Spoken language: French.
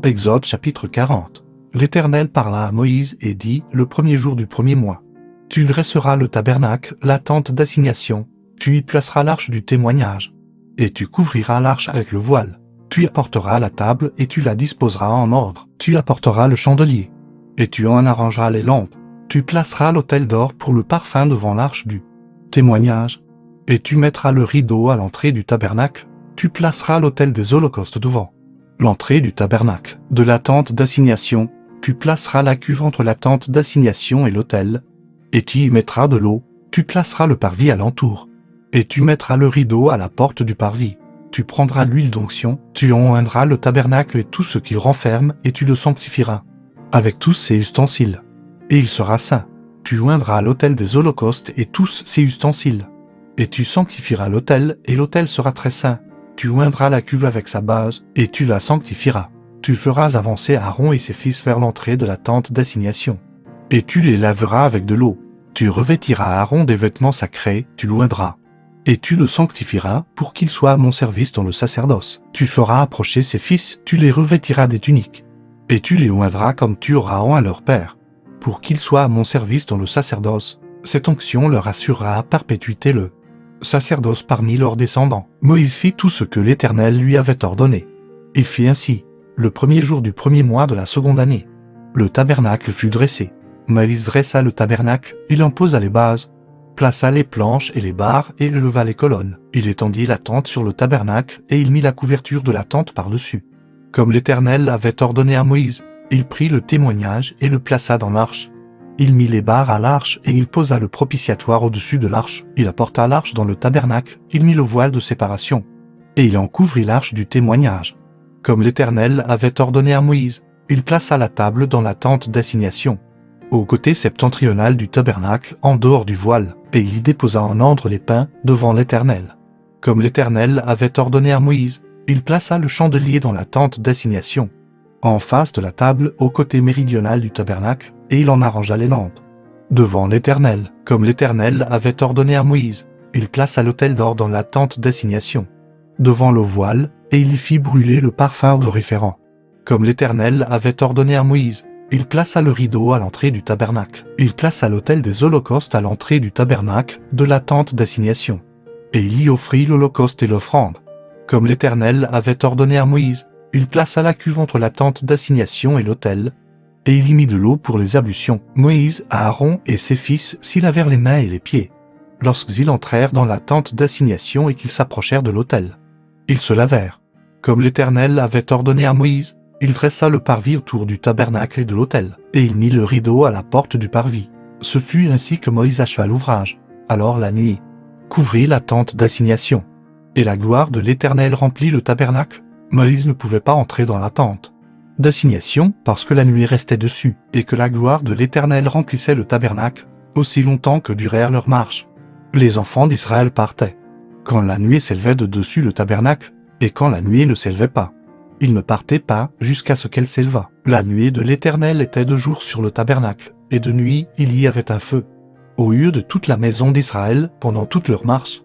Exode chapitre 40. L'Éternel parla à Moïse et dit, le premier jour du premier mois. Tu dresseras le tabernacle, la tente d'assignation, tu y placeras l'arche du témoignage. Et tu couvriras l'arche avec le voile. Tu y apporteras la table et tu la disposeras en ordre. Tu apporteras le chandelier. Et tu en arrangeras les lampes. Tu placeras l'autel d'or pour le parfum devant l'arche du témoignage. Et tu mettras le rideau à l'entrée du tabernacle. Tu placeras l'autel des holocaustes devant l'entrée du tabernacle. De la tente d'assignation, tu placeras la cuve entre la tente d'assignation et l'autel. Et tu y mettras de l'eau. Tu placeras le parvis alentour. Et tu mettras le rideau à la porte du parvis. Tu prendras l'huile d'onction, tu en oindras le tabernacle et tout ce qu'il renferme, et tu le sanctifieras, avec tous ses ustensiles. Et il sera saint. Tu oindras l'autel des holocaustes et tous ses ustensiles. Et tu sanctifieras l'autel, et l'autel sera très saint. Tu oindras la cuve avec sa base, et tu la sanctifieras. Tu feras avancer Aaron et ses fils vers l'entrée de la tente d'assignation. Et tu les laveras avec de l'eau. Tu revêtiras Aaron des vêtements sacrés, tu l'oindras. Et tu le sanctifieras pour qu'il soit à mon service dans le sacerdoce. Tu feras approcher ses fils, tu les revêtiras des tuniques. Et tu les oindras comme tu auras oint leur père, pour qu'ils soient à mon service dans le sacerdoce. Cette onction leur assurera à perpétuité le sacerdoce parmi leurs descendants. Moïse fit tout ce que l'Éternel lui avait ordonné. Il fit ainsi, le premier jour du premier mois de la seconde année. Le tabernacle fut dressé. Moïse dressa le tabernacle, il en posa les bases, plaça les planches et les barres et leva les colonnes. Il étendit la tente sur le tabernacle et il mit la couverture de la tente par-dessus. Comme l'Éternel l'avait ordonné à Moïse, il prit le témoignage et le plaça dans l'arche. Il mit les barres à l'arche et il posa le propitiatoire au-dessus de l'arche. Il apporta l'arche dans le tabernacle, il mit le voile de séparation. Et il en couvrit l'arche du témoignage. Comme l'Éternel avait ordonné à Moïse, il plaça la table dans la tente d'assignation, au côté septentrional du tabernacle, en dehors du voile, et il y déposa en ordre les pains devant l'Éternel. Comme l'Éternel avait ordonné à Moïse, il plaça le chandelier dans la tente d'assignation, en face de la table au côté méridional du tabernacle, et il en arrangea les lampes. Devant l'Éternel, comme l'Éternel avait ordonné à Moïse, il plaça l'autel d'or dans la tente d'assignation, devant le voile, et il y fit brûler le parfum odoriférant. Comme l'Éternel avait ordonné à Moïse, il plaça le rideau à l'entrée du tabernacle. Il plaça l'autel des holocaustes à l'entrée du tabernacle de la tente d'assignation. Et il y offrit l'holocauste et l'offrande. Comme l'Éternel avait ordonné à Moïse, il plaça la cuve entre la tente d'assignation et l'autel, et il y mit de l'eau pour les ablutions. Moïse, Aaron et ses fils s'y lavèrent les mains et les pieds, lorsqu'ils entrèrent dans la tente d'assignation et qu'ils s'approchèrent de l'autel. Ils se lavèrent. Comme l'Éternel avait ordonné à Moïse, il dressa le parvis autour du tabernacle et de l'autel, et il mit le rideau à la porte du parvis. Ce fut ainsi que Moïse acheva l'ouvrage. Alors la nuit couvrit la tente d'assignation, et la gloire de l'Éternel remplit le tabernacle. Moïse ne pouvait pas entrer dans la tente d'assignation parce que la nuit restait dessus, et que la gloire de l'Éternel remplissait le tabernacle, aussi longtemps que durèrent leurs marches. Les enfants d'Israël partaient quand la nuée s'élevait de dessus le tabernacle, et quand la nuée ne s'élevait pas. Il ne partait pas jusqu'à ce qu'elle s'élevât. La nuée de l'Éternel était de jour sur le tabernacle, et de nuit il y avait un feu au milieu de toute la maison d'Israël pendant toute leur marche.